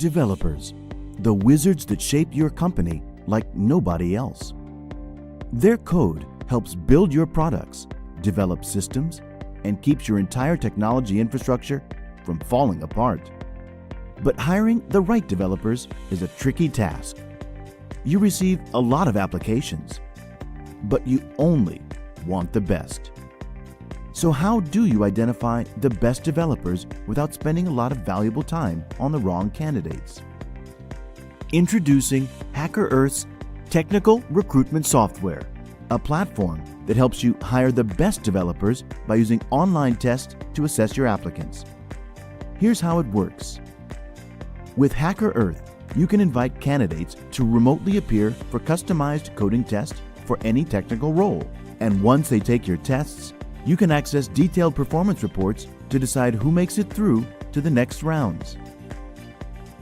Developers, the wizards that shape your company like nobody else. Their code helps build your products, develop systems, and keeps your entire technology infrastructure from falling apart. But hiring the right developers is a tricky task. You receive a lot of applications, but you only want the best. So how do you identify the best developers without spending a lot of valuable time on the wrong candidates? Introducing HackerEarth's technical recruitment software, a platform that helps you hire the best developers by using online tests to assess your applicants. Here's how it works. With HackerEarth, you can invite candidates to remotely appear for customized coding tests for any technical role. And once they take your tests, you can access detailed performance reports to decide who makes it through to the next rounds.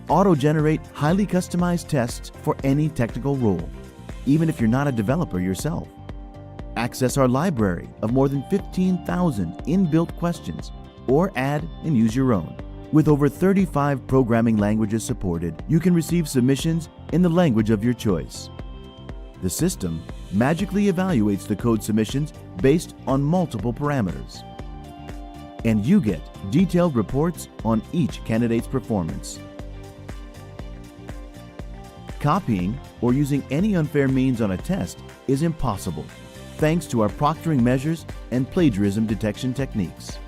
Auto-generate highly customized tests for any technical role, even if you're not a developer yourself. Access our library of more than 15,000 inbuilt questions, or add and use your own. With over 35 programming languages supported, you can receive submissions in the language of your choice. The system magically evaluates the code submissions based on multiple parameters. And you get detailed reports on each candidate's performance. Copying or using any unfair means on a test is impossible, thanks to our proctoring measures and plagiarism detection techniques.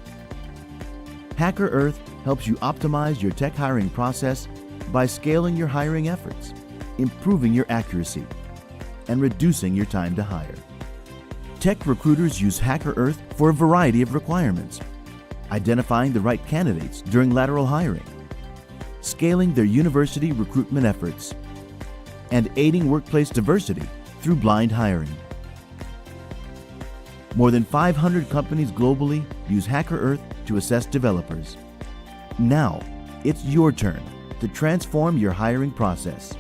HackerEarth helps you optimize your tech hiring process by scaling your hiring efforts, improving your accuracy, and reducing your time to hire. Tech recruiters use HackerEarth for a variety of requirements, identifying the right candidates during lateral hiring, scaling their university recruitment efforts, and aiding workplace diversity through blind hiring. More than 500 companies globally use HackerEarth to assess developers. Now, it's your turn to transform your hiring process.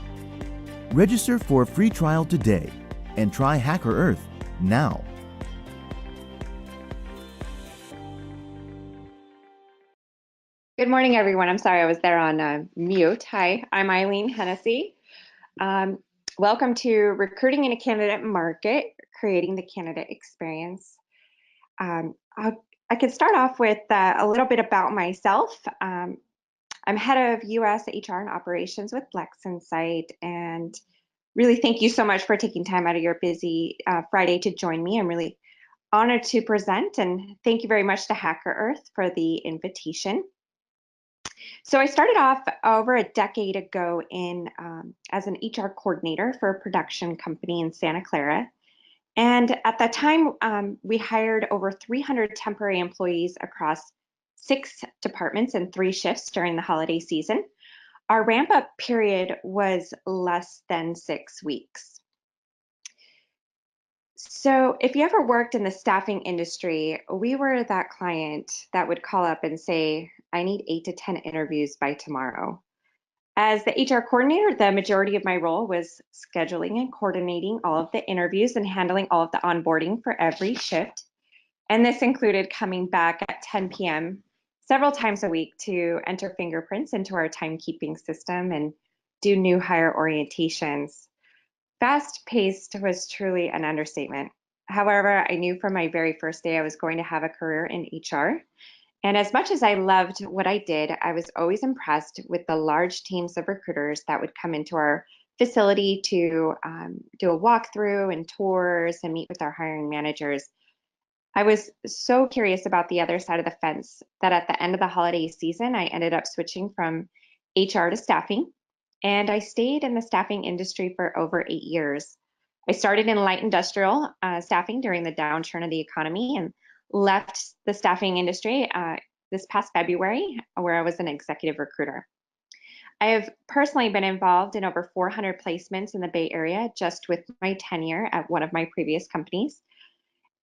Register for a free trial today and try HackerEarth now. Good morning, everyone. I'm sorry I was there on mute. Hi, I'm Eileen Hennessey. Welcome to Recruiting in a Candidate Market, Creating the Candidate Experience. I could start off with a little bit about myself. I'm head of US HR and operations with LexInsight, and really thank you so much for taking time out of your busy Friday to join me. I'm really honored to present, and thank you very much to HackerEarth for the invitation. So I started off over a decade ago as an HR coordinator for a production company in Santa Clara. And at that time, we hired over 300 temporary employees across 6 departments and 3 shifts during the holiday season. Our ramp-up period was less than 6 weeks. So if you ever worked in the staffing industry, we were that client that would call up and say, I need 8 to 10 interviews by tomorrow. As the HR coordinator, the majority of my role was scheduling and coordinating all of the interviews and handling all of the onboarding for every shift. And this included coming back at 10 p.m. several times a week to enter fingerprints into our timekeeping system and do new hire orientations. Fast-paced was truly an understatement. However, I knew from my very first day I was going to have a career in HR. And as much as I loved what I did, I was always impressed with the large teams of recruiters that would come into our facility to do a walkthrough and tours and meet with our hiring managers. I was so curious about the other side of the fence that at the end of the holiday season, I ended up switching from HR to staffing. And I stayed in the staffing industry for over 8 years. I started in light industrial staffing during the downturn of the economy and left the staffing industry this past February, where I was an executive recruiter. I have personally been involved in over 400 placements in the Bay Area just with my tenure at one of my previous companies.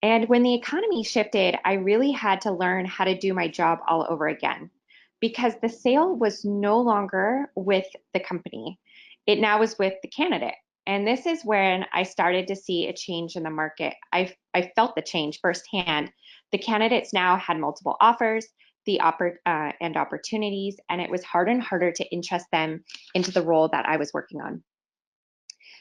And when the economy shifted, I really had to learn how to do my job all over again because the sale was no longer with the company. It now was with the candidate. And this is when I started to see a change in the market. I felt the change firsthand. The candidates now had multiple offers. and opportunities, and it was harder and harder to interest them into the role that I was working on.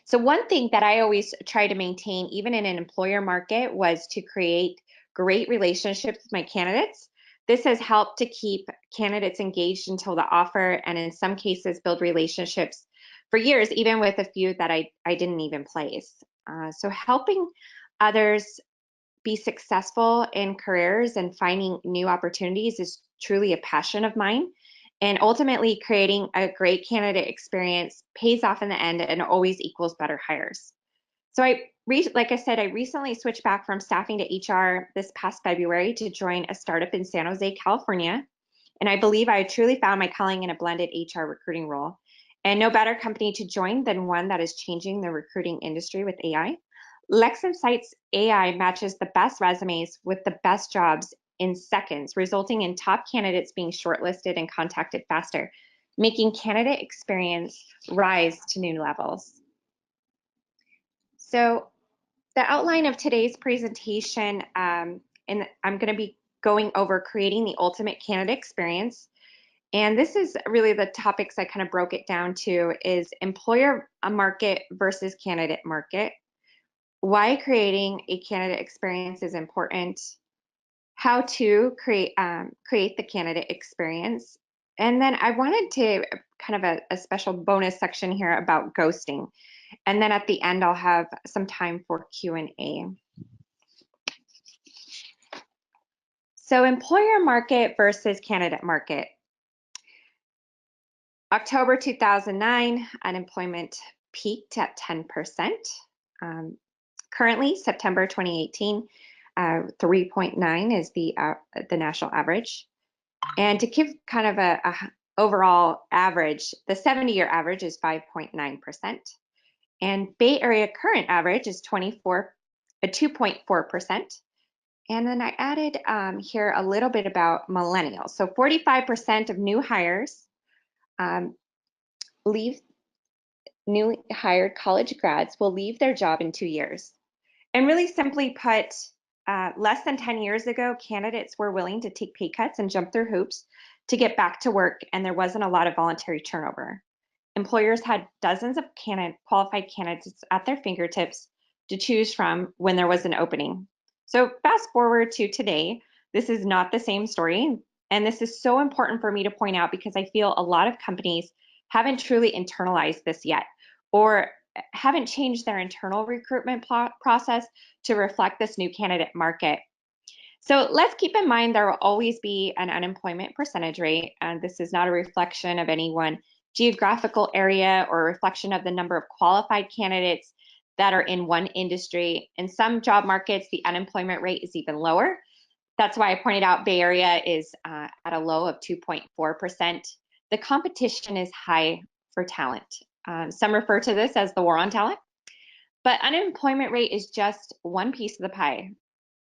So one thing that I always try to maintain, even in an employer market, was to create great relationships with my candidates. This has helped to keep candidates engaged until the offer, and in some cases build relationships for years, even with a few that I didn't even place. So helping others be successful in careers and finding new opportunities is truly a passion of mine. And ultimately, creating a great candidate experience pays off in the end and always equals better hires. So like I said, I recently switched back from staffing to HR this past February to join a startup in San Jose, California. And I believe I truly found my calling in a blended HR recruiting role. And no better company to join than one that is changing the recruiting industry with AI. LexInsight's AI matches the best resumes with the best jobs in seconds, resulting in top candidates being shortlisted and contacted faster, making candidate experience rise to new levels. So the outline of today's presentation, and I'm going to be going over creating the ultimate candidate experience. And this is really the topics I kind of broke it down to is employer market versus candidate market, why creating a candidate experience is important, how to create the candidate experience, and then I wanted to kind of a special bonus section here about ghosting. And then at the end, I'll have some time for Q&A. So employer market versus candidate market. October 2009, unemployment peaked at 10%. Currently, September 2018, 3.9 is the national average. And to give kind of a overall average, the 70-year average is 5.9%. And Bay Area current average is 2.4%. And then I added here a little bit about millennials. So 45% of new hires newly hired college grads will leave their job in 2 years. And really simply put, less than 10 years ago, candidates were willing to take pay cuts and jump through hoops to get back to work, and there wasn't a lot of voluntary turnover. Employers had dozens of qualified candidates at their fingertips to choose from when there was an opening. So fast forward to today, this is not the same story. And this is so important for me to point out because I feel a lot of companies haven't truly internalized this yet, or haven't changed their internal recruitment process to reflect this new candidate market. So let's keep in mind there will always be an unemployment percentage rate, and this is not a reflection of any one geographical area or a reflection of the number of qualified candidates that are in one industry. In some job markets, the unemployment rate is even lower. That's why I pointed out Bay Area is at a low of 2.4%. The competition is high for talent. Some refer to this as the war on talent, but unemployment rate is just one piece of the pie.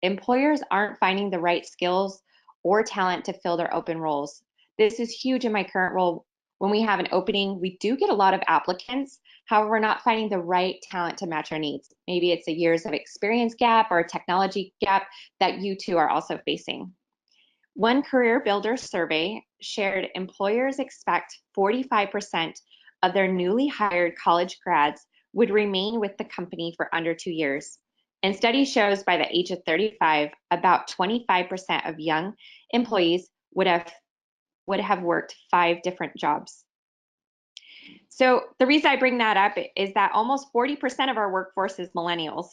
Employers aren't finding the right skills or talent to fill their open roles. This is huge in my current role. When we have an opening, we do get a lot of applicants. However, we're not finding the right talent to match our needs. Maybe it's a years of experience gap or a technology gap that you two are also facing. One Career Builder survey shared employers expect 45% of their newly hired college grads would remain with the company for under 2 years. And study shows by the age of 35, about 25% of young employees would have worked 5 different jobs. So the reason I bring that up is that almost 40% of our workforce is millennials,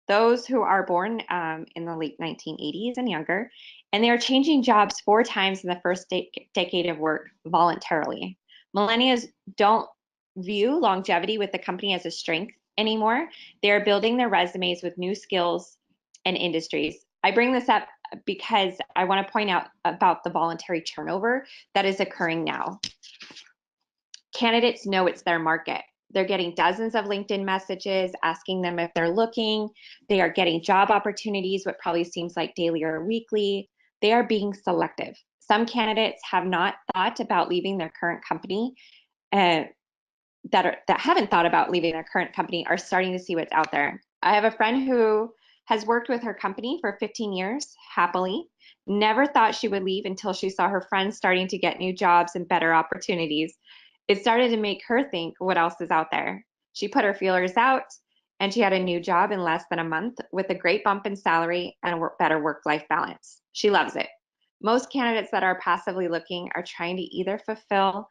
those who are born in the late 1980s and younger, and they are changing jobs 4 times in the first decade of work voluntarily. Millennials don't view longevity with the company as a strength anymore. They are building their resumes with new skills and industries. I bring this up because I want to point out about the voluntary turnover that is occurring now. Candidates know it's their market. They're getting dozens of LinkedIn messages asking them if they're looking. They are getting job opportunities, what probably seems like daily or weekly. They are being selective. Some candidates have not thought about leaving their current company, that haven't thought about leaving their current company are starting to see what's out there. I have a friend who has worked with her company for 15 years happily, Never thought she would leave until she saw her friends starting to get new jobs and better opportunities. It started to make her think, what else is out there? She put her feelers out, and she had a new job in less than a month with a great bump in salary and a better work-life balance. She loves it. Most candidates that are passively looking are trying to either fulfill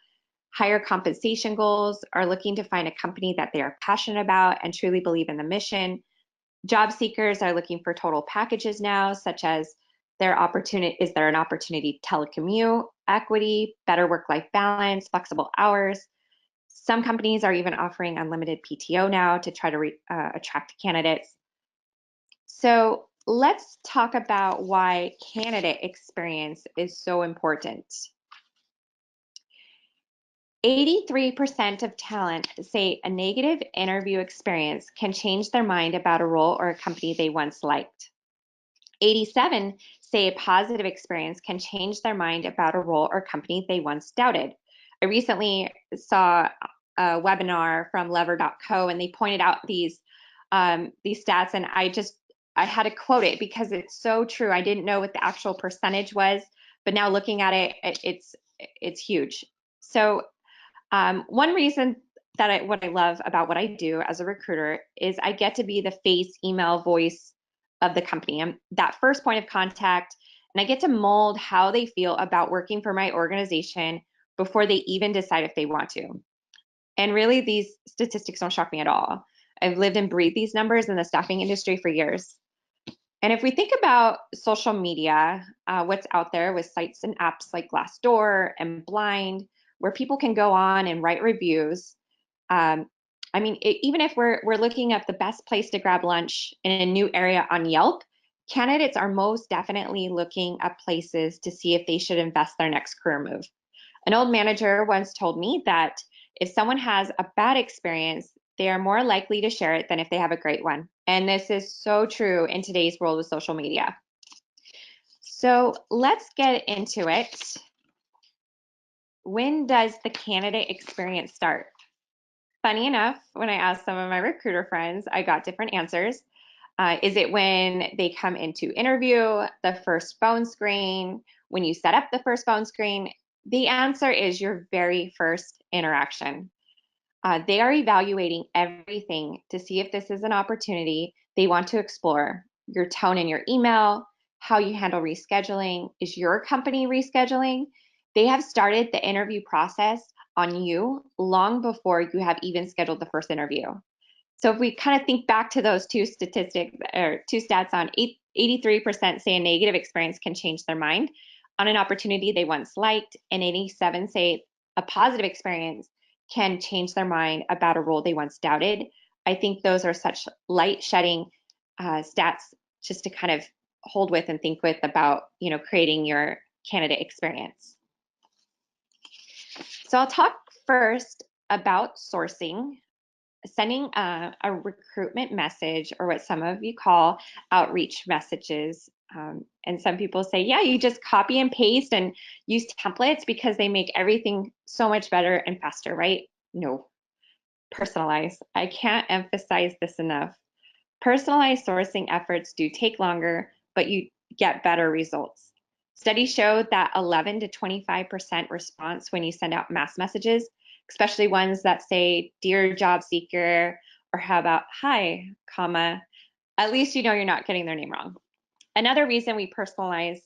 higher compensation goals, are looking to find a company that they are passionate about and truly believe in the mission. Job seekers are looking for total packages now, such as is there an opportunity to telecommute, equity, better work-life balance, flexible hours. Some companies are even offering unlimited PTO now to try to attract candidates. So let's talk about why candidate experience is so important. 83% of talent say a negative interview experience can change their mind about a role or a company they once liked. 87 say a positive experience can change their mind about a role or company they once doubted. I recently saw a webinar from lever.co, and they pointed out these stats, and I had to quote it because it's so true. I didn't know what the actual percentage was, but now looking at it, it's huge. So one reason that what I love about what I do as a recruiter is I get to be the face, email, voice of the company. I'm that first point of contact, and I get to mold how they feel about working for my organization before they even decide if they want to. And really, these statistics don't shock me at all. I've lived and breathed these numbers in the staffing industry for years. And if we think about social media, what's out there with sites and apps like Glassdoor and Blind, where people can go on and write reviews. Even if we're looking at the best place to grab lunch in a new area on Yelp, candidates are most definitely looking at places to see if they should invest their next career move. An old manager once told me that if someone has a bad experience, they are more likely to share it than if they have a great one. And this is so true in today's world with social media. So let's get into it. When does the candidate experience start? Funny enough, when I asked some of my recruiter friends, I got different answers. Is it when they come into interview, the first phone screen, when you set up the first phone screen? The answer is your very first interaction. They are evaluating everything to see if this is an opportunity they want to explore. Your tone in your email, how you handle rescheduling. Is your company rescheduling? They have started the interview process on you long before you have even scheduled the first interview. So if we kind of think back to those two stats on 83% say a negative experience can change their mind on an opportunity they once liked, and 87 say a positive experience can change their mind about a role they once doubted. I think those are such light shedding stats just to kind of hold with and think with about, creating your candidate experience. So I'll talk first about sourcing, sending a recruitment message, or what some of you call outreach messages. And some people say, yeah, you just copy and paste and use templates because they make everything so much better and faster, right? No, personalize. I can't emphasize this enough. Personalized sourcing efforts do take longer, but you get better results. Studies show that 11 to 25% response when you send out mass messages, especially ones that say, dear job seeker, or how about hi, comma, at least you know you're not getting their name wrong. Another reason we personalize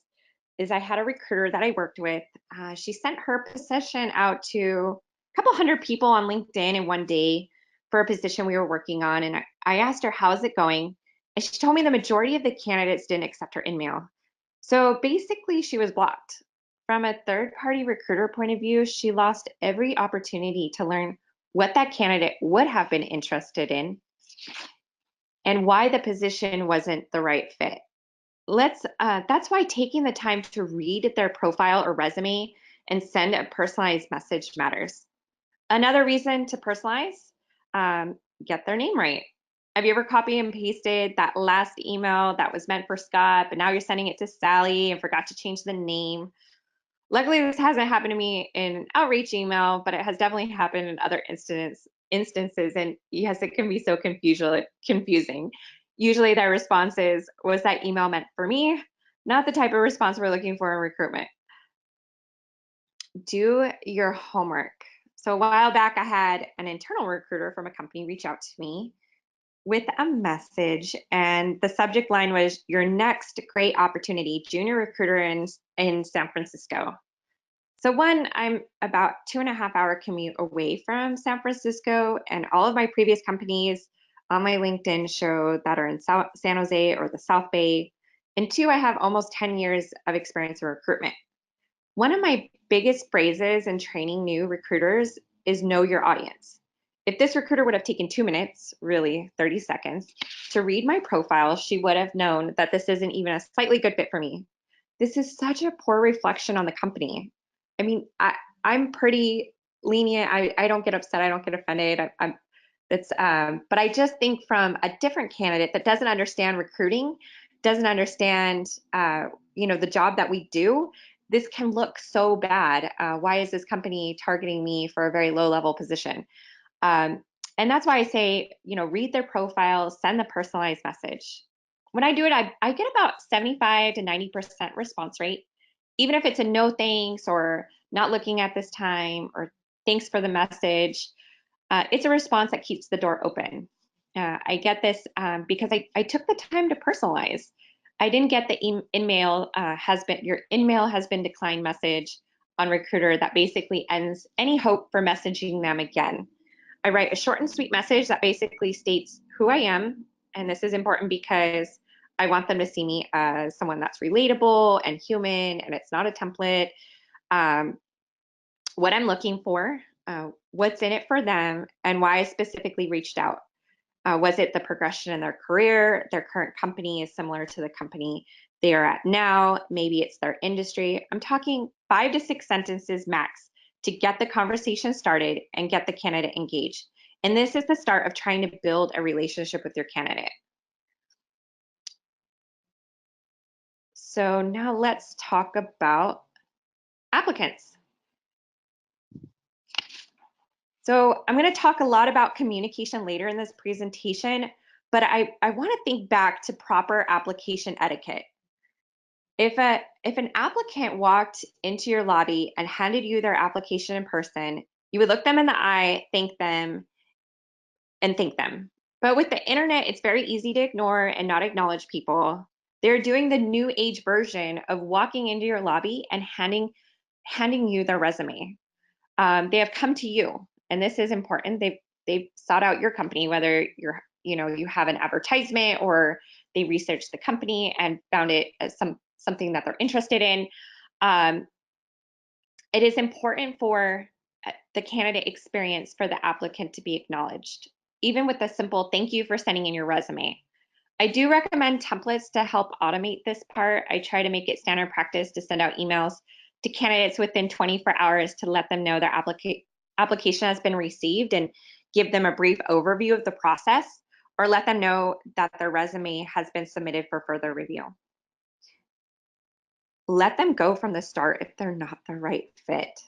is I had a recruiter that I worked with. She sent her position out to a couple hundred people on LinkedIn in one day for a position we were working on. And I asked her, how's it going? And she told me the majority of the candidates didn't accept her email. So basically she was blocked. From a third-party recruiter point of view, she lost every opportunity to learn what that candidate would have been interested in and why the position wasn't the right fit. That's why taking the time to read their profile or resume and send a personalized message matters. Another reason to personalize, get their name right. Have you ever copied and pasted that last email that was meant for Scott, but now you're sending it to Sally and forgot to change the name? Luckily, this hasn't happened to me in an outreach email, but it has definitely happened in other instances. And yes, it can be so confusing. Usually their response is, was that email meant for me? Not the type of response we're looking for in recruitment. Do your homework. So a while back, I had an internal recruiter from a company reach out to me with a message, and the subject line was your next great opportunity, junior recruiter in San Francisco. So one, I'm about 2.5 hour commute away from San Francisco, and all of my previous companies on my LinkedIn show that are in San Jose or the South Bay. And two, I have almost 10 years of experience in recruitment. One of my biggest phrases in training new recruiters is know your audience. If this recruiter would have taken 2 minutes, really 30 seconds, to read my profile, she would have known that this isn't even a slightly good fit for me. This is such a poor reflection on the company. I mean, I'm pretty lenient. I don't get upset. I don't get offended. But I just think from a different candidate that doesn't understand recruiting, doesn't understand, the job that we do, this can look so bad. Why is this company targeting me for a very low level position? And that's why I say, read their profile, send the personalized message. When I do it, I get about 75 to 90% response rate, even if it's a no thanks or not looking at this time or thanks for the message. It's a response that keeps the door open. I get this because I took the time to personalize. I didn't get the your email has been declined message on Recruiter that basically ends any hope for messaging them again. I write a short and sweet message that basically states who I am, and this is important because I want them to see me as someone that's relatable and human, and it's not a template. What I'm looking for, what's in it for them, and why I specifically reached out. Was it the progression in their career? Their current company is similar to the company they are at now. Maybe it's their industry. I'm talking 5 to 6 sentences max to get the conversation started and get the candidate engaged. And this is the start of trying to build a relationship with your candidate. So now let's talk about applicants. So I'm going to talk a lot about communication later in this presentation, but I want to think back to proper application etiquette. If an applicant walked into your lobby and handed you their application in person, you would look them in the eye, thank them, and thank them. But with the internet, it's very easy to ignore and not acknowledge people. They're doing the new age version of walking into your lobby and handing you their resume. They have come to you, and this is important. They've sought out your company, whether you have an advertisement or they researched the company and found it as something that they're interested in. It is important for the candidate experience for the applicant to be acknowledged, even with a simple thank you for sending in your resume. I do recommend templates to help automate this part. I try to make it standard practice to send out emails to candidates within 24 hours to let them know their application has been received and give them a brief overview of the process, or let them know that their resume has been submitted for further review. Let them go from the start if they're not the right fit.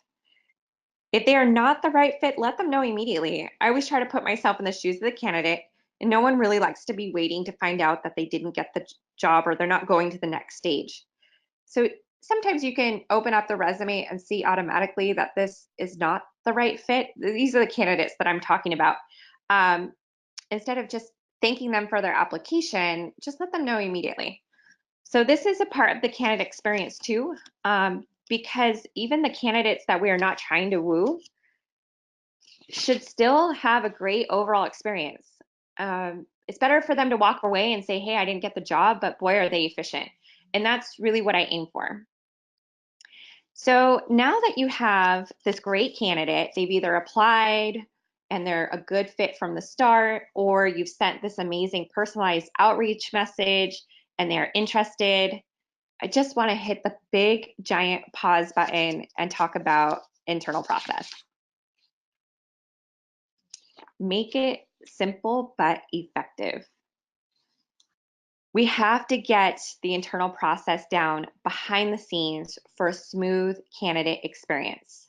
If they are not the right fit, let them know immediately. I always try to put myself in the shoes of the candidate, and no one really likes to be waiting to find out that they didn't get the job or they're not going to the next stage. So sometimes you can open up the resume and see automatically that this is not the right fit. These are the candidates that I'm talking about. Instead of just thanking them for their application, just let them know immediately. So this is a part of the candidate experience too, because even the candidates that we are not trying to woo should still have a great overall experience. It's better for them to walk away and say, hey, I didn't get the job, but boy, are they efficient. And that's really what I aim for. So now that you have this great candidate, they've either applied and they're a good fit from the start, or you've sent this amazing personalized outreach message and they're interested. I just want to hit the big giant pause button and talk about internal process. Make it simple but effective. We have to get the internal process down behind the scenes for a smooth candidate experience.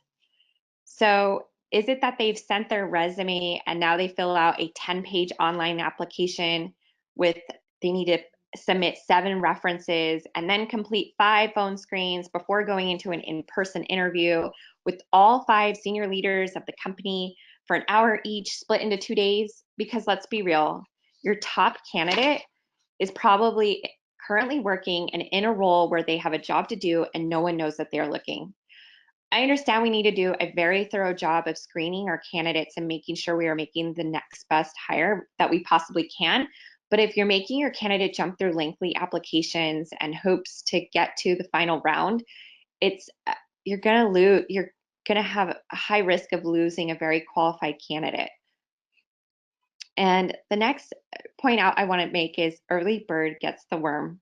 So is it that they've sent their resume and now they fill out a 10-page online application with they need to submit 7 references, and then complete 5 phone screens before going into an in-person interview with all 5 senior leaders of the company for an hour each, split into 2 days. Because let's be real, your top candidate is probably currently working and in a role where they have a job to do and no one knows that they're looking. I understand we need to do a very thorough job of screening our candidates and making sure we are making the next best hire that we possibly can. But if you're making your candidate jump through lengthy applications and hopes to get to the final round, it's you're gonna lose. You're gonna have a high risk of losing a very qualified candidate. And the next point out I want to make is early bird gets the worm.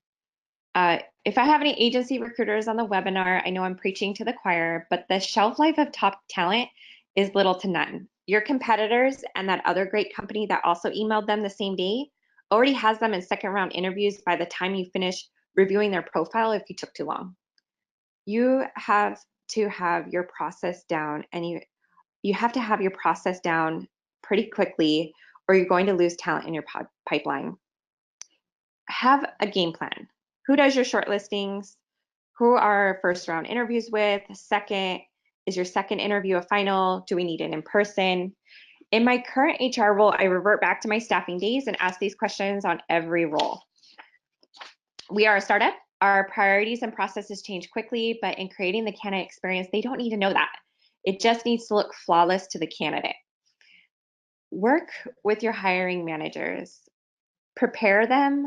If I have any agency recruiters on the webinar, I know I'm preaching to the choir, but the shelf life of top talent is little to none. Your competitors and that other great company that also emailed them the same day already has them in second round interviews by the time you finish reviewing their profile if you took too long. You have to have your process down, and you have to have your process down pretty quickly, or you're going to lose talent in your pipeline. Have a game plan. Who does your shortlistings? Who are first round interviews with? Second, is your second interview a final? Do we need it in person? In my current HR role, I revert back to my staffing days and ask these questions on every role. We are a startup. Our priorities and processes change quickly, but in creating the candidate experience, they don't need to know that. It just needs to look flawless to the candidate. Work with your hiring managers. Prepare them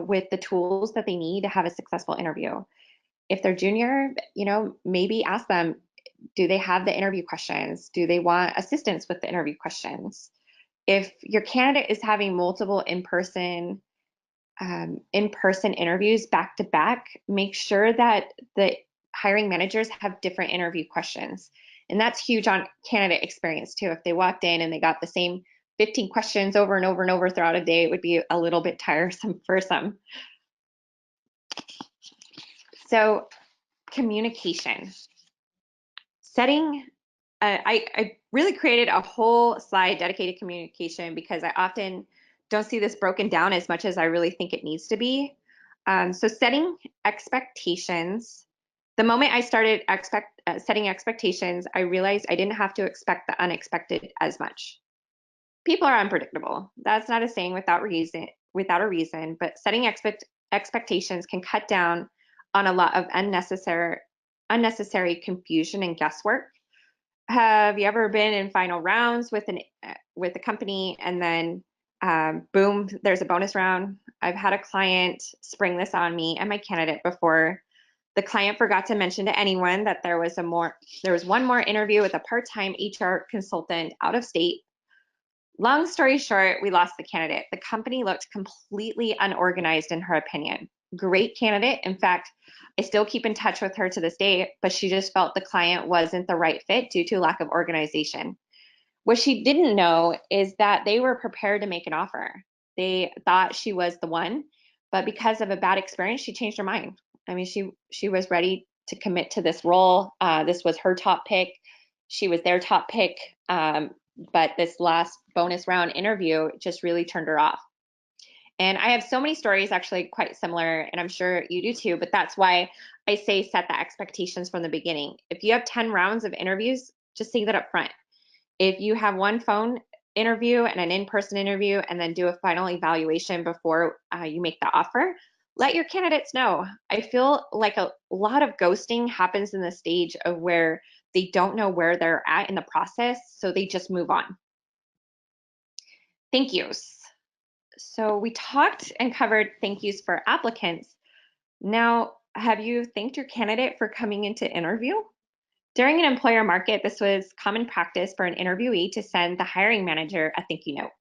with the tools that they need to have a successful interview. If they're junior, maybe ask them, do they have the interview questions? Do they want assistance with the interview questions? If your candidate is having multiple in-person interviews back to back, make sure that the hiring managers have different interview questions. And that's huge on candidate experience too. If they walked in and they got the same 15 questions over and over and over throughout a day, it would be a little bit tiresome for some. So communication. I really created a whole slide dedicated to communication because I often don't see this broken down as much as I really think it needs to be. So setting expectations. The moment I started setting expectations, I realized I didn't have to expect the unexpected as much. People are unpredictable. That's not a saying without a reason, but setting expectations can cut down on a lot of unnecessary confusion and guesswork. Have you ever been in final rounds with a company and then boom, there's a bonus round? I've had a client spring this on me and my candidate before. The client forgot to mention to anyone that there was one more interview with a part-time HR consultant out of state. Long story short, we lost the candidate. The company looked completely unorganized in her opinion. Great candidate. In fact, I still keep in touch with her to this day, but she just felt the client wasn't the right fit due to lack of organization. What she didn't know is that they were prepared to make an offer. They thought she was the one, but because of a bad experience, she changed her mind. I mean, she was ready to commit to this role. This was her top pick. She was their top pick. But this last bonus round interview just really turned her off. And I have so many stories actually quite similar, and I'm sure you do too, but that's why I say set the expectations from the beginning. If you have 10 rounds of interviews, just say that up front. If you have one phone interview and an in-person interview and then do a final evaluation before you make the offer, let your candidates know. I feel like a lot of ghosting happens in the stage of where they don't know where they're at in the process, so they just move on. Thank yous. So we talked and covered thank yous for applicants. Now, have you thanked your candidate for coming into interview? During an employer market, this was common practice for an interviewee to send the hiring manager a thank you note.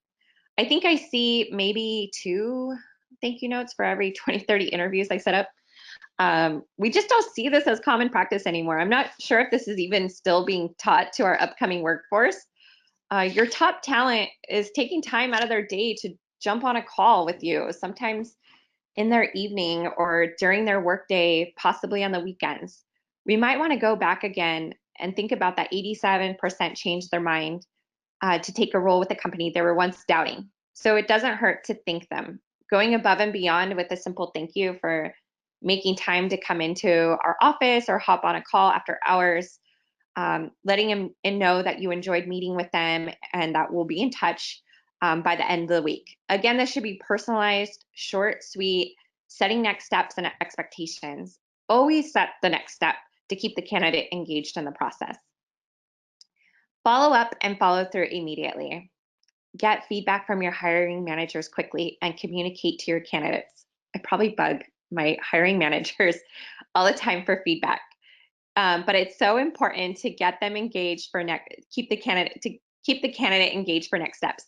I think I see maybe 2 thank you notes for every 20, 30 interviews I set up. We just don't see this as common practice anymore. I'm not sure if this is even still being taught to our upcoming workforce. Your top talent is taking time out of their day to jump on a call with you, sometimes in their evening or during their workday, possibly on the weekends. We might want to go back again and think about that 87% changed their mind to take a role with a company they were once doubting. So it doesn't hurt to thank them. going above and beyond with a simple thank you for making time to come into our office or hop on a call after hours, letting them know that you enjoyed meeting with them and that we'll be in touch by the end of the week. Again, this should be personalized, short, sweet, setting next steps and expectations. Always set the next step to keep the candidate engaged in the process. Follow up and follow through immediately. Get feedback from your hiring managers quickly and communicate to your candidates. I probably bug my hiring managers all the time for feedback. But it's so important to get them engaged for keep the candidate engaged for next steps.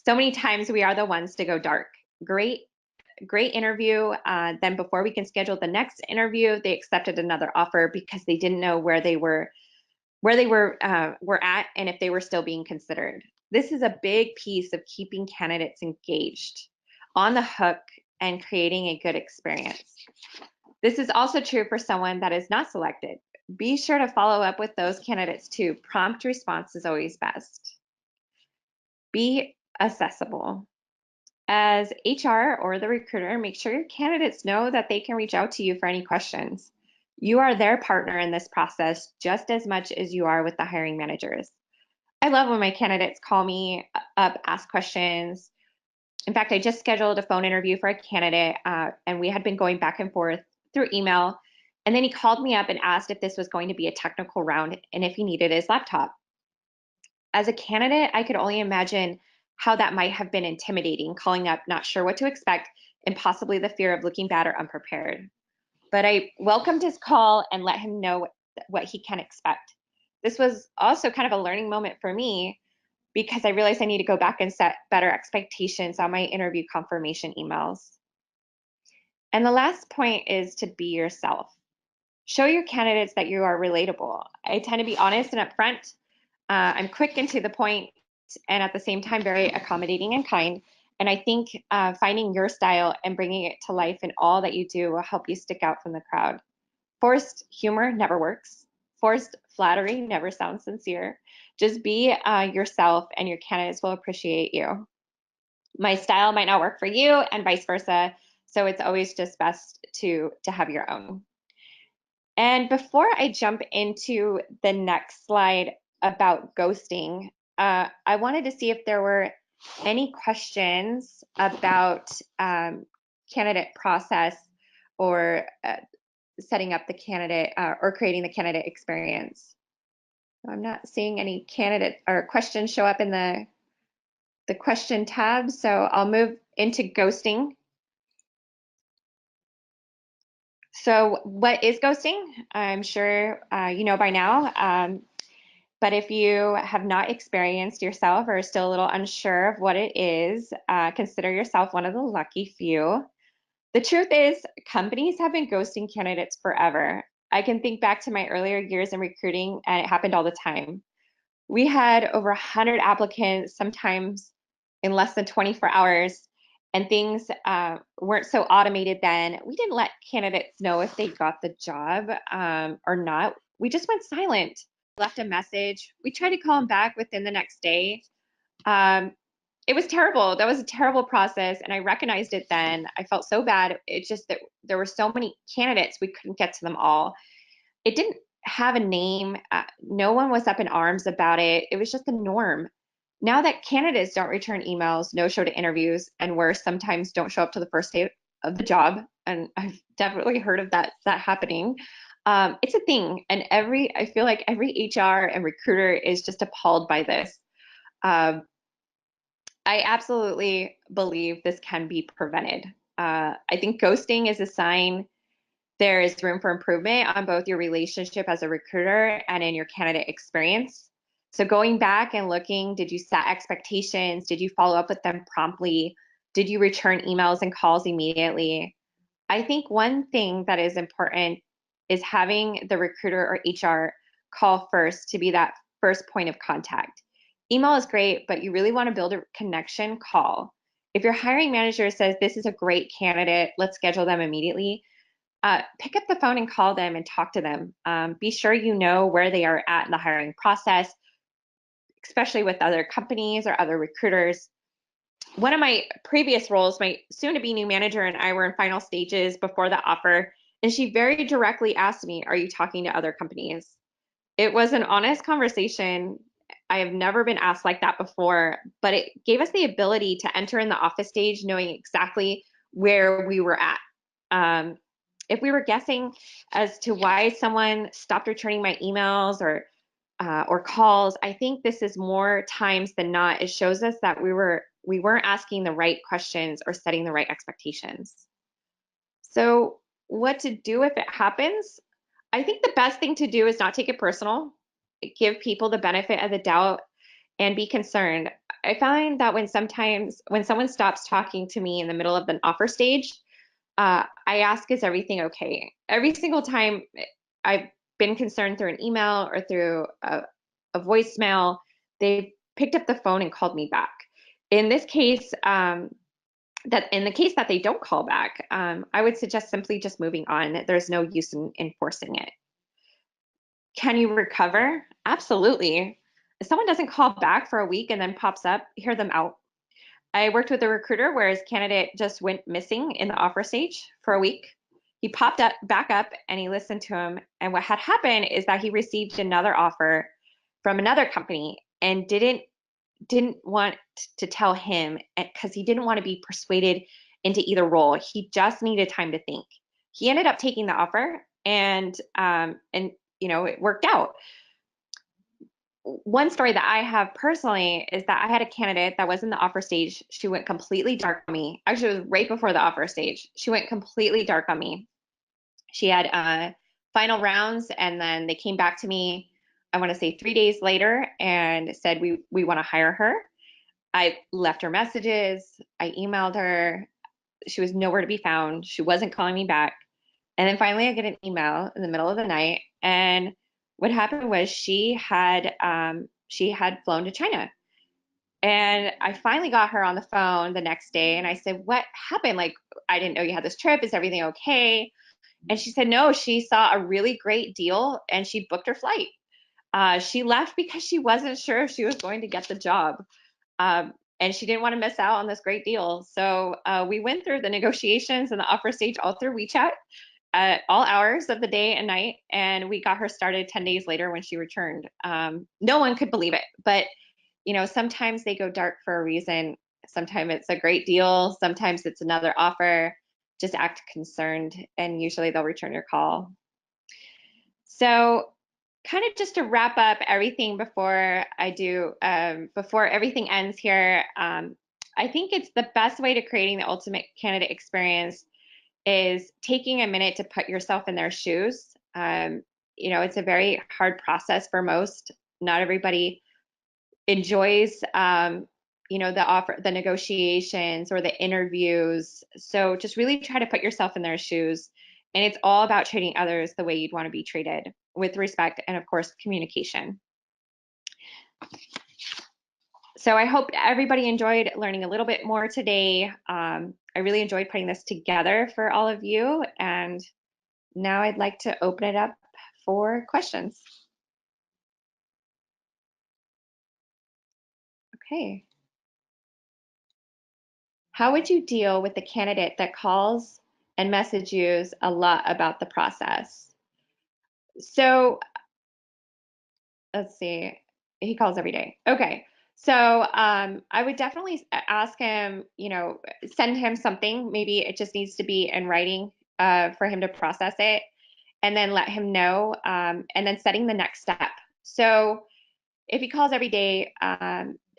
So many times we are the ones to go dark. Great interview. Then before we can schedule the next interview, they accepted another offer because they didn't know where they were at and if they were still being considered. This is a big piece of keeping candidates engaged, on the hook, and creating a good experience. This is also true for someone that is not selected. Be sure to follow up with those candidates too. Prompt response is always best. Be accessible. As HR or the recruiter, make sure your candidates know that they can reach out to you for any questions. You are their partner in this process just as much as you are with the hiring managers. I love when my candidates call me up, ask questions. In fact, I just scheduled a phone interview for a candidate, and we had been going back and forth through email. And then he called me up and asked if this was going to be a technical round and if he needed his laptop. As a candidate, I could only imagine how that might have been intimidating, calling up, not sure what to expect, and possibly the fear of looking bad or unprepared. But I welcomed his call and let him know what he can expect. This was also kind of a learning moment for me because I realized I need to go back and set better expectations on my interview confirmation emails. And the last point is to be yourself. Show your candidates that you are relatable. I tend to be honest and upfront. I'm quick and to the point, and at the same time, very accommodating and kind. And I think finding your style and bringing it to life in all that you do will help you stick out from the crowd. Forced humor never works. Forced flattery never sounds sincere. Just be yourself, and your candidates will appreciate you. My style might not work for you, and vice versa. So it's always just best to have your own. And before I jump into the next slide about ghosting, I wanted to see if there were any questions about candidate process or setting up the candidate or creating the candidate experience. I'm not seeing any candidate or questions show up in the question tab, so I'll move into ghosting. So what is ghosting? I'm sure you know by now, but if you have not experienced yourself or are still a little unsure of what it is, consider yourself one of the lucky few. The truth is, companies have been ghosting candidates forever. I can think back to my earlier years in recruiting, and it happened all the time. We had over 100 applicants, sometimes in less than 24 hours, and things weren't so automated then. We didn't let candidates know if they got the job or not. We just went silent, left a message. We tried to call them back within the next day. It was terrible. That was a terrible process, and I recognized it then. I felt so bad. It's just that there were so many candidates, we couldn't get to them all. It didn't have a name. No one was up in arms about it. It was just the norm. Now that candidates don't return emails, no show to interviews, and worse, sometimes don't show up to the first day of the job, and I've definitely heard of that happening. It's a thing, and I feel like every HR and recruiter is just appalled by this. I absolutely believe this can be prevented. I think ghosting is a sign there is room for improvement on both your relationship as a recruiter and in your candidate experience. So going back and looking, did you set expectations? Did you follow up with them promptly? Did you return emails and calls immediately? I think one thing that is important is having the recruiter or HR call first to be that first point of contact. Email is great, but you really want to build a connection. Call. If your hiring manager says this is a great candidate, let's schedule them immediately, pick up the phone and call them and talk to them. Be sure you know where they are at in the hiring process, especially with other companies or other recruiters. one of my previous roles, my soon-to-be new manager and I were in final stages before the offer, and she very directly asked me, "Are you talking to other companies?" It was an honest conversation. I have never been asked like that before, but it gave us the ability to enter in the office stage knowing exactly where we were at. If we were guessing as to why someone stopped returning my emails or calls, I think this is more times than not. It shows us that we weren't asking the right questions or setting the right expectations. So, what to do if it happens? I think the best thing to do is not take it personal. Give people the benefit of the doubt and be concerned. I find that when someone stops talking to me in the middle of an offer stage, I ask, is everything okay? Every single time I've been concerned through an email or through a voicemail, they picked up the phone and called me back. In this case, that in the case that they don't call back, I would suggest simply just moving on. There's no use in enforcing it. Can you recover? Absolutely. If someone doesn't call back for a week and then pops up, hear them out. I worked with a recruiter where his candidate just went missing in the offer stage for a week. He popped up back up and he listened to him. And what had happened is that he received another offer from another company and didn't want to tell him because he didn't want to be persuaded into either role. He just needed time to think. He ended up taking the offer and it worked out. One story that I have personally is that I had a candidate that was in the offer stage. She went completely dark on me. Actually, it was right before the offer stage. She went completely dark on me. She had final rounds, and then they came back to me, I want to say 3 days later, and said, we want to hire her. I left her messages. I emailed her. She was nowhere to be found. She wasn't calling me back. And then finally, I get an email in the middle of the night, and what happened was she had flown to China, and I finally got her on the phone the next day, and I said, "What happened? Like, I didn't know you had this trip. Is everything okay?" And she said, "No, she saw a really great deal, and she booked her flight. She left because she wasn't sure if she was going to get the job." And she didn't want to miss out on this great deal. So we went through the negotiations and the offer stage all through WeChat at all hours of the day and night, and we got her started 10 days later when she returned. No one could believe it, but sometimes they go dark for a reason. Sometimes it's a great deal, sometimes it's another offer. Just act concerned, and usually they'll return your call. So kind of just to wrap up everything before before everything ends here, I think it's the best way to creating the ultimate candidate experience is taking a minute to put yourself in their shoes. It's a very hard process for most. Not everybody enjoys, the negotiations or the interviews. So just really try to put yourself in their shoes. And it's all about treating others the way you'd want to be treated, with respect and, of course, communication. So I hope everybody enjoyed learning a little bit more today. I really enjoyed putting this together for all of you. And now I'd like to open it up for questions. Okay. How would you deal with the candidate that calls and messages a lot about the process? So let's see. He calls every day. Okay. So I would definitely ask him, send him something. Maybe it just needs to be in writing for him to process it, and then let him know, and then setting the next step. So if he calls every day,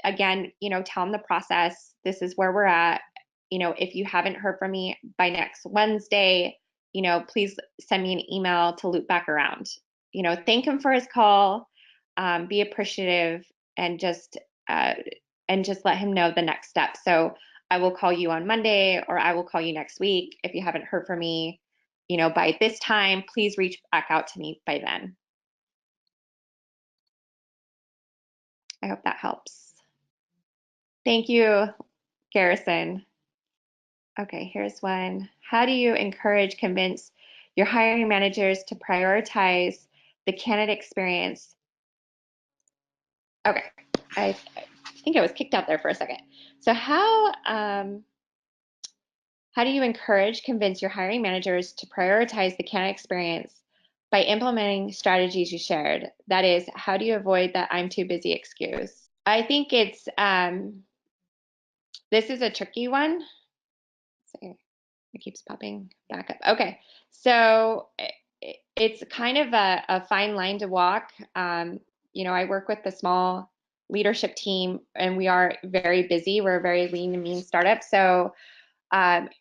again, tell him the process. This is where we're at. If you haven't heard from me by next Wednesday, please send me an email to loop back around. Thank him for his call, be appreciative, and just let him know the next step. So I will call you on Monday, or I will call you next week. If you haven't heard from me, by this time, please reach back out to me by then. I hope that helps. Thank you, Garrison. Okay, here's one. How do you convince your hiring managers to prioritize the candidate experience? Okay, I think I was kicked out there for a second. So how do you encourage, convince your hiring managers to prioritize the candidate experience by implementing strategies you shared? That is, how do you avoid the I'm too busy excuse? I think it's, this is a tricky one. Let's see, it keeps popping back up. Okay, so it's kind of a fine line to walk. You know, I work with a small leadership team and we are very busy. We're a very lean and mean startup. So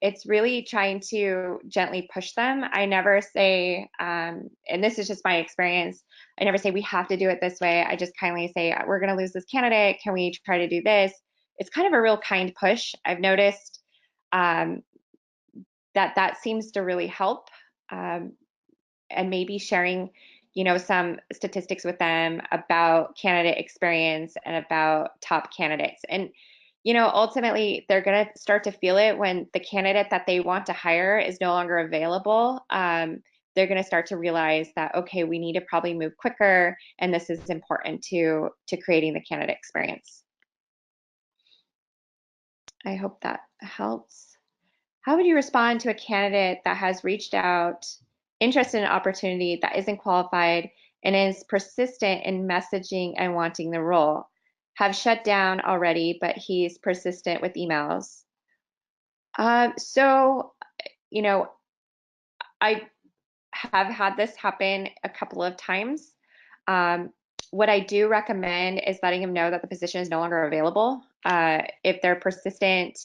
it's really trying to gently push them. I never say, and this is just my experience, I never say we have to do it this way. I just kindly say, we're going to lose this candidate. Can we try to do this? It's kind of a real kind push. I've noticed that seems to really help. And maybe sharing, you know, some statistics with them about candidate experience and about top candidates. And you know, ultimately, they're going to start to feel it when the candidate that they want to hire is no longer available. They're going to start to realize that, okay, we need to probably move quicker, and this is important to creating the candidate experience. I hope that helps. How would you respond to a candidate that has reached out, interested in an opportunity that isn't qualified, and is persistent in messaging and wanting the role? Have shut down already, but he's persistent with emails. So, you know, I have had this happen a couple of times. What I do recommend is letting them know that the position is no longer available. If they're persistent,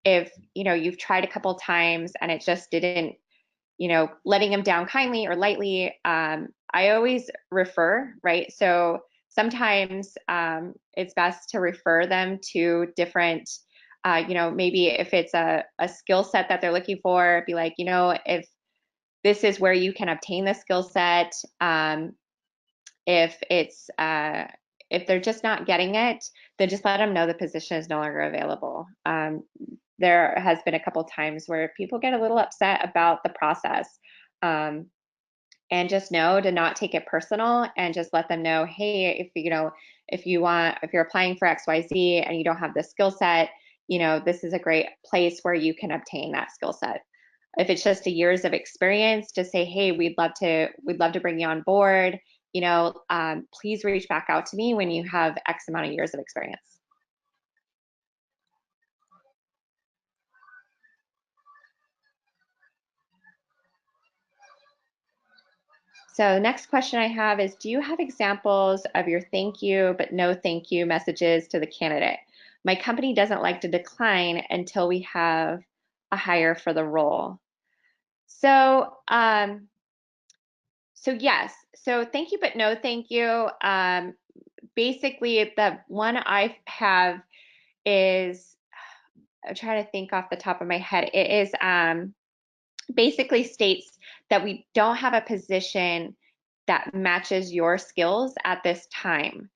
if, you know, you've tried a couple times and it just didn't, you know, letting them down kindly or lightly, I always refer, right? So sometimes it's best to refer them to different, you know, maybe if it's a skill set that they're looking for, be like, you know, if this is where you can obtain the skill set, if it's, if they're just not getting it, then just let them know the position is no longer available. There has been a couple times where people get a little upset about the process. And just know to not take it personal and just let them know, hey, if you know, if you're applying for XYZ and you don't have the skill set, you know, this is a great place where you can obtain that skill set. If it's just a years of experience, just say, hey, we'd love to bring you on board. You know, please reach back out to me when you have X amount of years of experience. So the next question I have is, do you have examples of your thank you but no thank you messages to the candidate? My company doesn't like to decline until we have a hire for the role. So, so yes, so thank you but no thank you. Basically, the one I have is, I'm trying to think off the top of my head. It is basically states that we don't have a position that matches your skills at this time.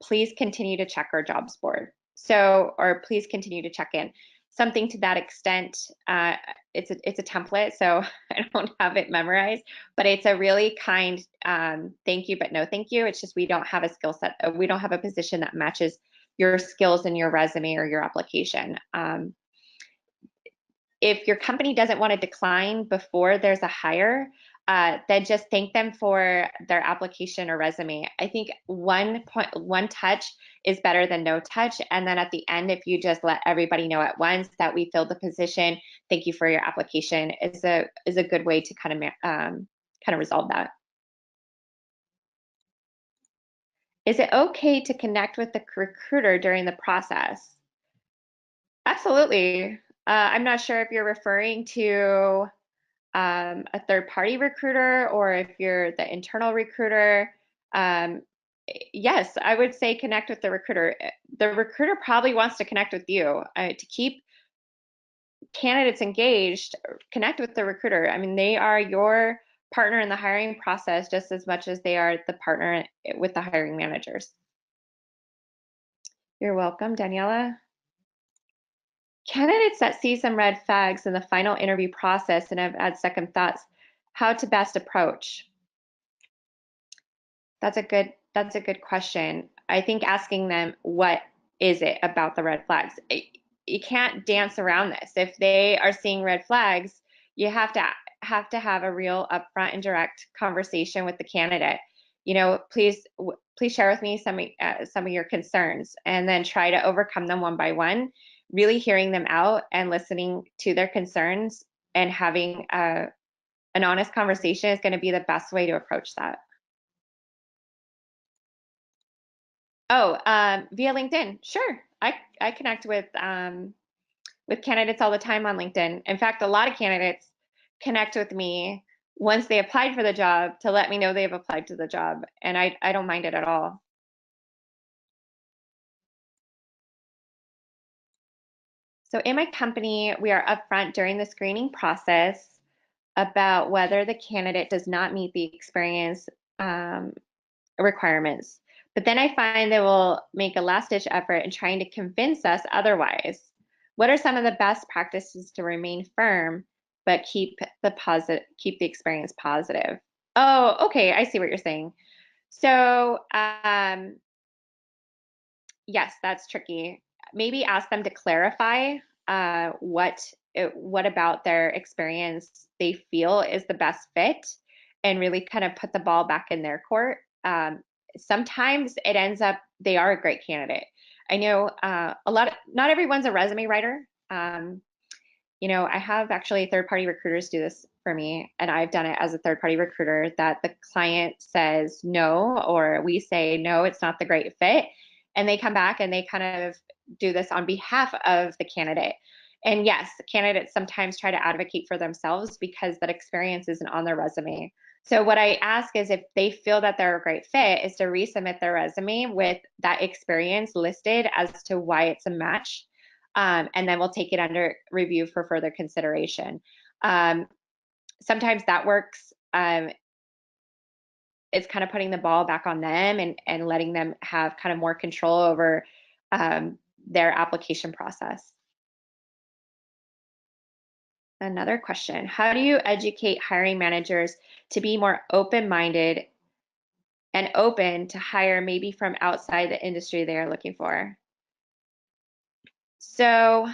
Please continue to check our jobs board. So, or please continue to check in. Something to that extent. It's a template, so I don't have it memorized, but it's a really kind thank you, but no thank you. It's just we don't have a skill set. We don't have a position that matches your skills in your resume or your application. If your company doesn't want to decline before there's a hire, then just thank them for their application or resume. I think one touch is better than no touch. And then at the end, if you just let everybody know at once that we filled the position, thank you for your application, is a good way to kind of resolve that. Is it okay to connect with the recruiter during the process? Absolutely. I'm not sure if you're referring to a third-party recruiter or if you're the internal recruiter. Yes, I would say connect with the recruiter. The recruiter probably wants to connect with you. To keep candidates engaged, connect with the recruiter. I mean, they are your partner in the hiring process just as much as they are the partner with the hiring managers. You're welcome, Daniela. Candidates that see some red flags in the final interview process and have had second thoughts, how to best approach? That's a good question. I think asking them what is it about the red flags? You can't dance around this. If they are seeing red flags, you have to have a real upfront and direct conversation with the candidate. Please share with me some of your concerns, and then try to overcome them one by one. Really hearing them out and listening to their concerns and having an honest conversation is going to be the best way to approach that. Oh, via LinkedIn. Sure. I connect with candidates all the time on LinkedIn. In fact, a lot of candidates connect with me once they applied for the job to let me know they've applied to the job, and I don't mind it at all. So in my company, we are upfront during the screening process about whether the candidate does not meet the experience requirements. But then I find they will make a last-ditch effort in trying to convince us otherwise. What are some of the best practices to remain firm but keep the experience positive? Oh, okay, I see what you're saying. So, yes, that's tricky. Maybe ask them to clarify what about their experience they feel is the best fit, and really kind of put the ball back in their court. Sometimes it ends up they are a great candidate. I know not everyone's a resume writer. I have actually third-party recruiters do this for me, and I've done it as a third-party recruiter, that the client says no, or we say no, it's not the great fit, and they come back and they kind of do this on behalf of the candidate. And yes, candidates sometimes try to advocate for themselves because that experience isn't on their resume. So what I ask is, if they feel that they're a great fit, is to resubmit their resume with that experience listed as to why it's a match. And then we'll take it under review for further consideration. Sometimes that works. It's kind of putting the ball back on them and letting them have kind of more control over their application process. Another question: how do you educate hiring managers to be more open-minded and open to hire maybe from outside the industry they are looking for? So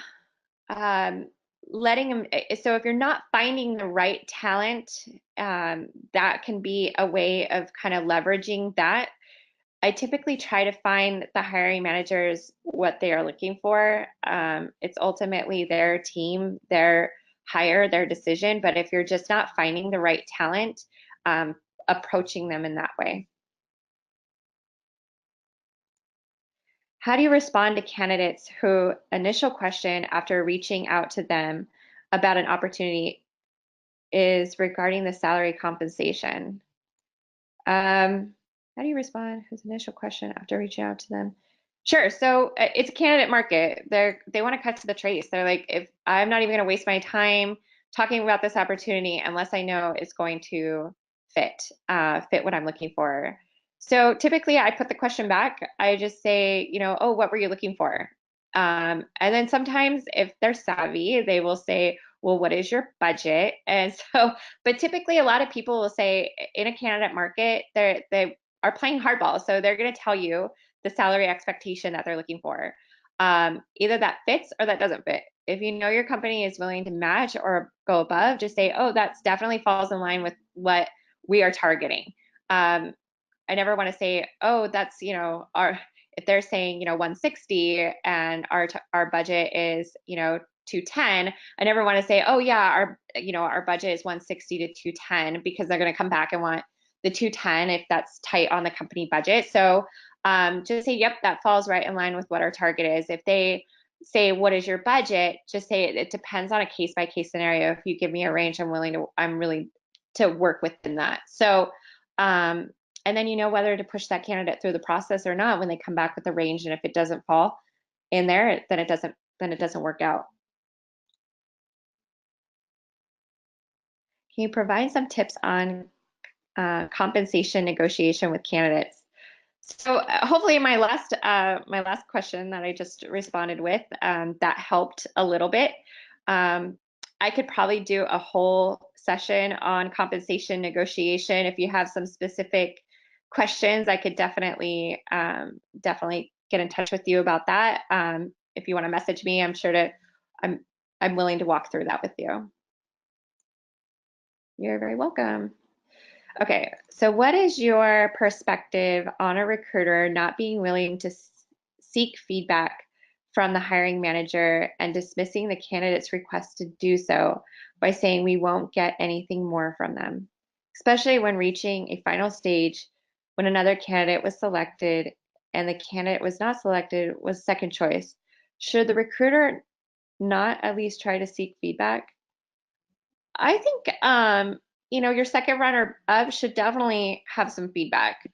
letting them, so if you're not finding the right talent, that can be a way of kind of leveraging that. I typically try to find the hiring managers what they are looking for. It's ultimately their team, their hire, their decision. But if you're just not finding the right talent, approaching them in that way. How do you respond to candidates who initial question after reaching out to them about an opportunity is regarding the salary compensation? How do you respond whose initial question after reaching out to them? Sure. So it's a candidate market. They want to cut to the chase. They're like, if I'm not even going to waste my time talking about this opportunity unless I know it's going to fit what I'm looking for. So typically I put the question back. I just say, oh, what were you looking for? And then sometimes if they're savvy, they will say, well, what is your budget? And so, but typically a lot of people will say in a candidate market, they are playing hardball. So they're going to tell you the salary expectation that they're looking for. Either that fits or that doesn't fit. If you know your company is willing to match or go above, just say, oh, that's definitely falls in line with what we are targeting. I never want to say, oh, that's, if they're saying, 160 and our budget is, 210, I never want to say, oh yeah, our budget is 160 to 210, because they're going to come back and want the 210 if that's tight on the company budget. So just say, yep, that falls right in line with what our target is. If they say, what is your budget? Just say it depends on a case by case scenario. If you give me a range, I'm really to work within that. So, and then you know whether to push that candidate through the process or not when they come back with a range. And if it doesn't fall in there, then it doesn't work out. Can you provide some tips on compensation negotiation with candidates? So hopefully my last question that I just responded with, that helped a little bit. I could probably do a whole session on compensation negotiation. If you have some specific questions, I could definitely get get in touch with you about that. If you want to message me, I'm willing to walk through that with you. You're very welcome. Okay, so what is your perspective on a recruiter not being willing to seek feedback from the hiring manager and dismissing the candidate's request to do so by saying we won't get anything more from them, especially when reaching a final stage when another candidate was selected and the candidate was not selected was second choice? Should the recruiter not at least try to seek feedback? I think your second runner up should definitely have some feedback.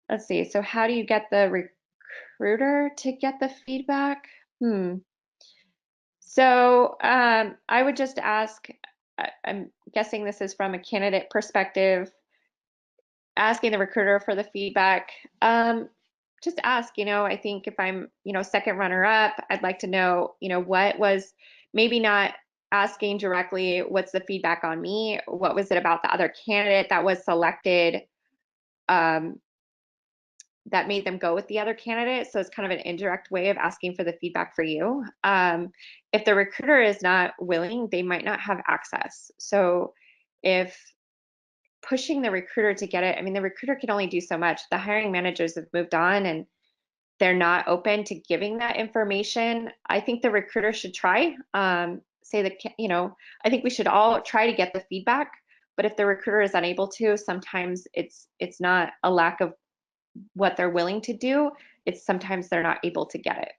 Let's see. So how do you get the recruiter to get the feedback? So I would just ask, I'm guessing this is from a candidate perspective, asking the recruiter for the feedback. Just ask, I think if I'm, second runner up, I'd like to know, what was maybe not asking directly, what's the feedback on me? What was it about the other candidate that was selected that made them go with the other candidate? So it's kind of an indirect way of asking for the feedback for you. If the recruiter is not willing, they might not have access. So if pushing the recruiter to get it, I mean, the recruiter can only do so much. The hiring managers have moved on and they're not open to giving that information. I think the recruiter should try, say that, I think we should all try to get the feedback, but if the recruiter is unable to, sometimes it's not a lack of what they're willing to do, it's sometimes they're not able to get it.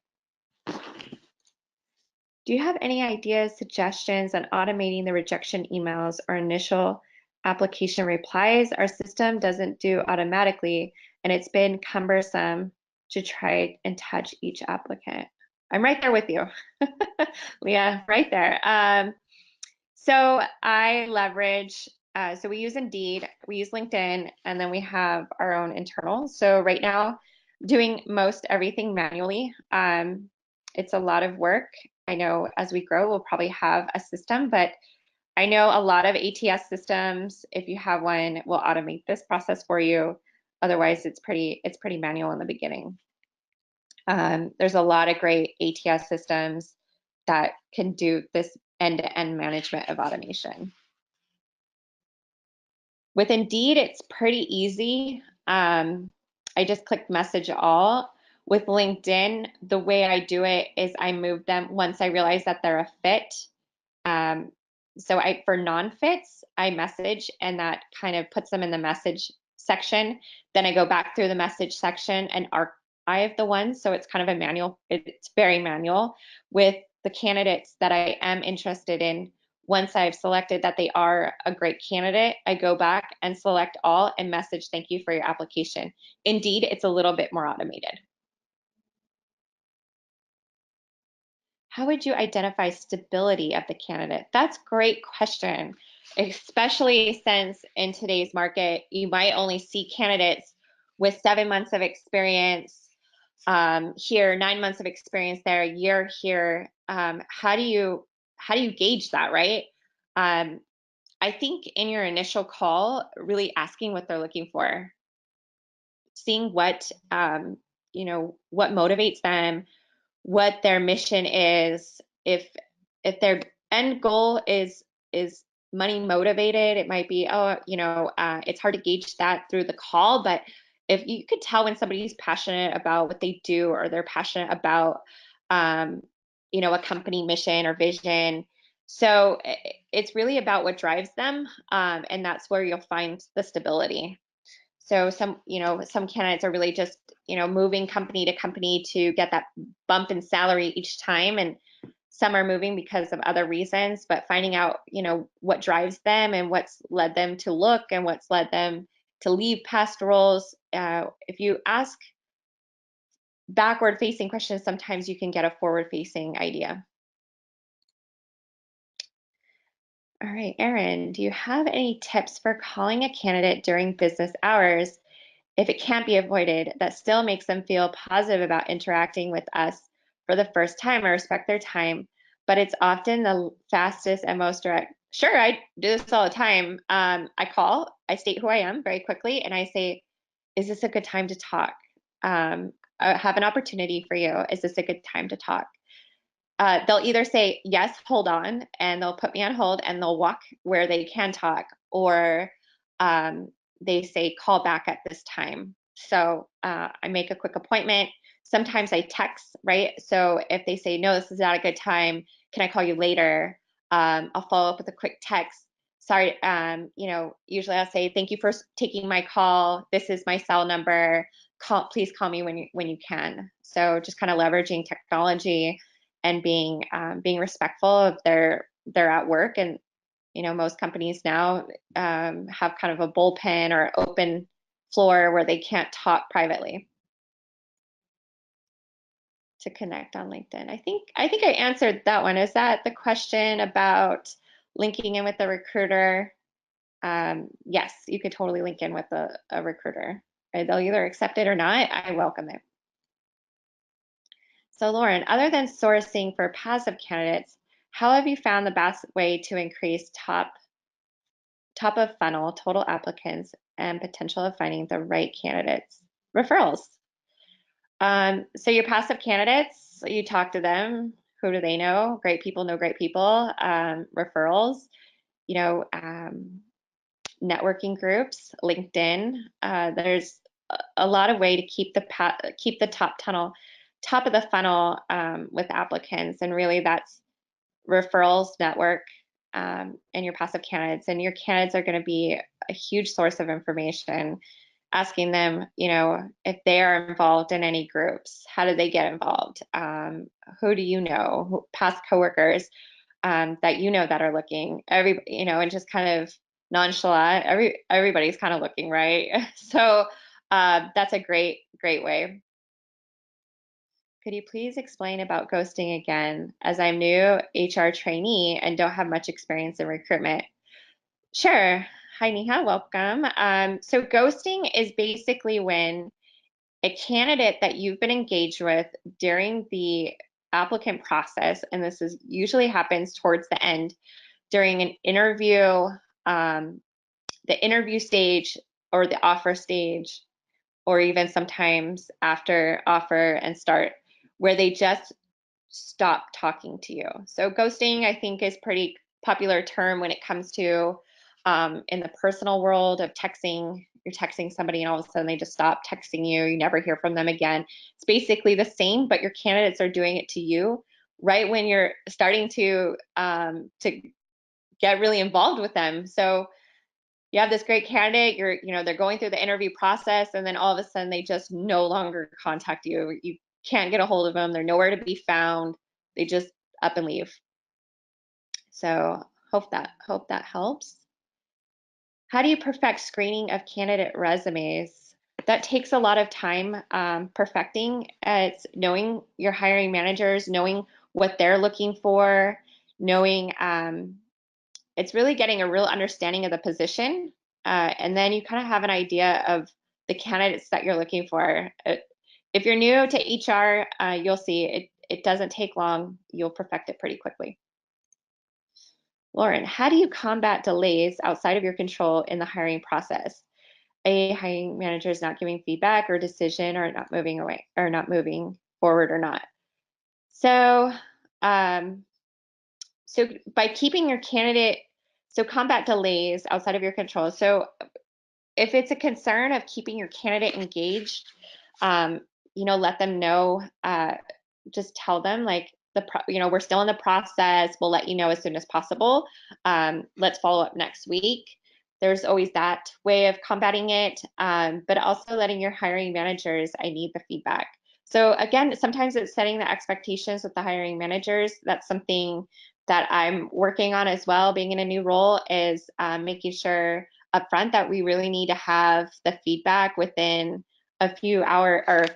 Do you have any ideas, suggestions on automating the rejection emails or initial application replies? Our system doesn't do automatically, and it's been cumbersome to try and touch each applicant. I'm right there with you, Leah, right there. So I leverage, so we use Indeed, we use LinkedIn, and then we have our own internal. So right now, doing most everything manually. It's a lot of work. I know as we grow, we'll probably have a system, but I know a lot of ATS systems, if you have one, will automate this process for you. Otherwise, it's pretty manual in the beginning. There's a lot of great ATS systems that can do this end-to-end management of automation. With Indeed, it's pretty easy. I just click message all. With LinkedIn, the way I do it is I move them once I realize that they're a fit. So for non-fits, I message and that kind of puts them in the message section. Then I go back through the message section and archive the ones. So it's kind of a manual, it's very manual. With the candidates that I am interested in, once I've selected that they are a great candidate, I go back and select all and message thank you for your application. Indeed, it's a little bit more automated. How would you identify stability of the candidate? That's a great question, especially since in today's market, you might only see candidates with 7 months of experience here, 9 months of experience there, a year here. How do you gauge that, right? I think in your initial call, really asking what they're looking for, seeing what what motivates them, what their mission is. If their end goal is money motivated, it might be, it's hard to gauge that through the call, but if you could tell when somebody's passionate about what they do or they're passionate about a company mission or vision. So it's really about what drives them, and that's where you'll find the stability. So some candidates are really just, moving company to company to get that bump in salary each time. And some are moving because of other reasons, but finding out, what drives them and what's led them to look and what's led them to leave past roles. If you ask backward facing questions, sometimes you can get a forward facing idea. All right, Erin, do you have any tips for calling a candidate during business hours if it can't be avoided, that still makes them feel positive about interacting with us for the first time? I respect their time, but it's often the fastest and most direct. Sure, I do this all the time. I call, I state who I am very quickly, and I say, is this a good time to talk? have an opportunity for you. Is this a good time to talk? They'll either say, yes, hold on, and they'll put me on hold and they'll walk where they can talk, or they say, call back at this time. So I make a quick appointment. Sometimes I text, right? So if they say, no, this is not a good time, can I call you later? I'll follow up with a quick text. Sorry, usually I'll say, thank you for taking my call. This is my cell number. Please call me when you can. So just kind of leveraging technology and being respectful of they're at work. And most companies now have kind of a bullpen or open floor where they can't talk privately. To connect on LinkedIn. I think I answered that one. Is that the question about linking in with the recruiter? Yes, you could totally link in with a recruiter. They'll either accept it or not. I welcome it. So Lauren, other than sourcing for passive candidates, how have you found the best way to increase top of funnel total applicants and potential of finding the right candidates? Referrals. So your passive candidates, you talk to them. Who do they know? Great people know great people. Referrals, networking groups, LinkedIn. There's a lot of way to keep the top of the funnel with applicants, and really that's referrals, network, and your passive candidates. And your candidates are going to be a huge source of information. Asking them, if they are involved in any groups, how did they get involved? Who do you know? Past coworkers that that are looking. And just kind of nonchalant. Everybody's kind of looking, right? So that's a great way. Could you please explain about ghosting again, as I'm new HR trainee and don't have much experience in recruitment? Sure. Hi, Neha. Welcome. So ghosting is basically when a candidate that you've been engaged with during the applicant process, and this usually happens towards the end during an interview, the interview stage or the offer stage, or even sometimes after offer and start, where they just stop talking to you. So ghosting, I think, is pretty popular term when it comes to in the personal world of texting. You're texting somebody and all of a sudden they just stop texting you. You never hear from them again. It's basically the same, but your candidates are doing it to you right when you're starting to get really involved with them. So you have this great candidate, they're going through the interview process, and then all of a sudden they just no longer contact you. You can't get a hold of them. They're nowhere to be found. They just up and leave. So hope that helps. How do you perfect screening of candidate resumes? That takes a lot of time perfecting. It's knowing your hiring managers, knowing what they're looking for, knowing it's really getting a real understanding of the position. And then you kind of have an idea of the candidates that you're looking for. If you're new to HR, you'll see it doesn't take long. You'll perfect it pretty quickly. Lauren, how do you combat delays outside of your control in the hiring process? A hiring manager is not giving feedback or decision, or not moving away, or not moving forward, or not. So, so by keeping your candidate, so combat delays outside of your control. So if it's a concern of keeping your candidate engaged, let them know. Just tell them, like, we're still in the process. We'll let you know as soon as possible. Let's follow up next week. There's always that way of combating it, but also letting your hiring managers, I need the feedback. So again, sometimes it's setting the expectations with the hiring managers. That's something that I'm working on as well, being in a new role, is making sure upfront that we really need to have the feedback within a few hours, or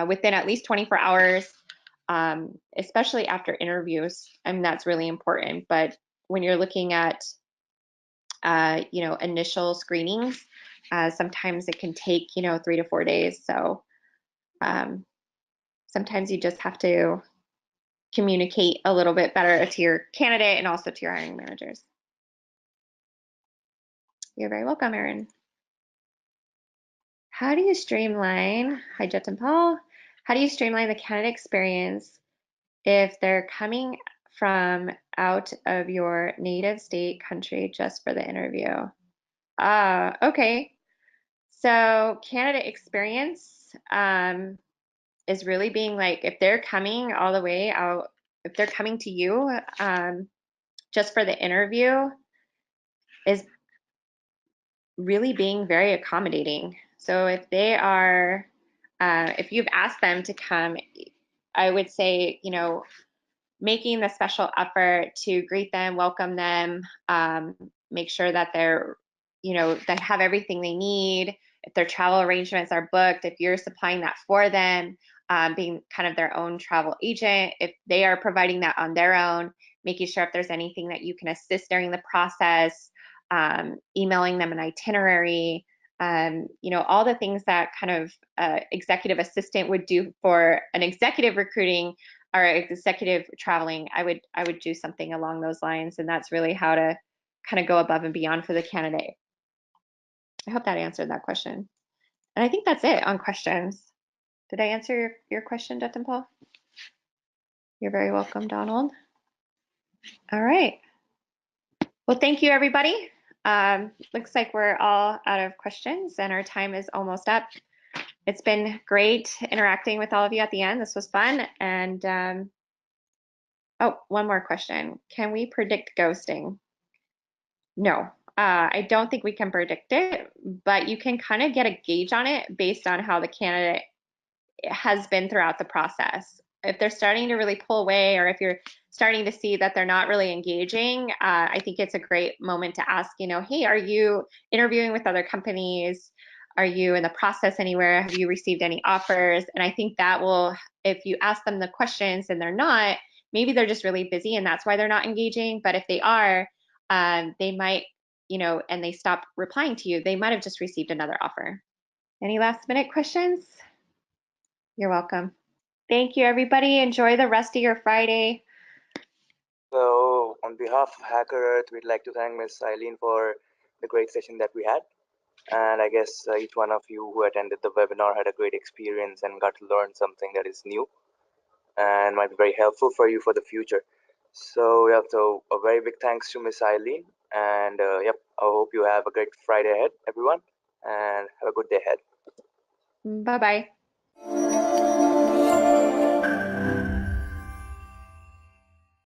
within at least 24 hours, especially after interviews. I mean, that's really important. But when you're looking at, initial screenings, sometimes it can take, 3 to 4 days. So sometimes you just have to communicate a little bit better to your candidate and also to your hiring managers. You're very welcome, Erin. How do you streamline, hi Jet and Paul, How do you streamline the candidate experience if they're coming from out of your native state country just for the interview? Okay. So candidate experience is really being like, if they're coming all the way out, if they're coming to you just for the interview, is really being very accommodating. So if they are, if you've asked them to come, I would say, you know, making the special effort to greet them, welcome them, make sure that they're, you know, that have everything they need. If their travel arrangements are booked, if you're supplying that for them, being kind of their own travel agent, if they are providing that on their own, making sure if there's anything that you can assist during the process, emailing them an itinerary, you know, all the things that kind of executive assistant would do for an executive recruiting or executive traveling. I would do something along those lines, and that's really how to kind of go above and beyond for the candidate. I hope that answered that question. And I think that's it on questions. Did I answer your question, Dutton Paul? You're very welcome, Donald. All right. Well, thank you, everybody. Looks like we're all out of questions and our time is almost up. It's been great interacting with all of you at the end. This was fun. And oh, one more question. Can we predict ghosting? No, I don't think we can predict it, but you can kind of get a gauge on it based on how the candidate has been throughout the process. If they're starting to really pull away, or if you're starting to see that they're not really engaging, I think it's a great moment to ask, you know, hey, are you interviewing with other companies? Are you in the process anywhere? Have you received any offers? And I think that will, if you ask them the questions and they're not, maybe they're just really busy and that's why they're not engaging. But if they are, they might, you know, and they stop replying to you, they might have just received another offer. Any last minute questions? You're welcome. Thank you, everybody. Enjoy the rest of your Friday. So, on behalf of HackerEarth, we'd like to thank Ms. Eileen for the great session that we had. And I guess each one of you who attended the webinar had a great experience and got to learn something that is new and might be very helpful for you for the future. So, yeah, so a very big thanks to Ms. Eileen. And yep, I hope you have a great Friday ahead, everyone, and have a good day ahead. Bye-bye.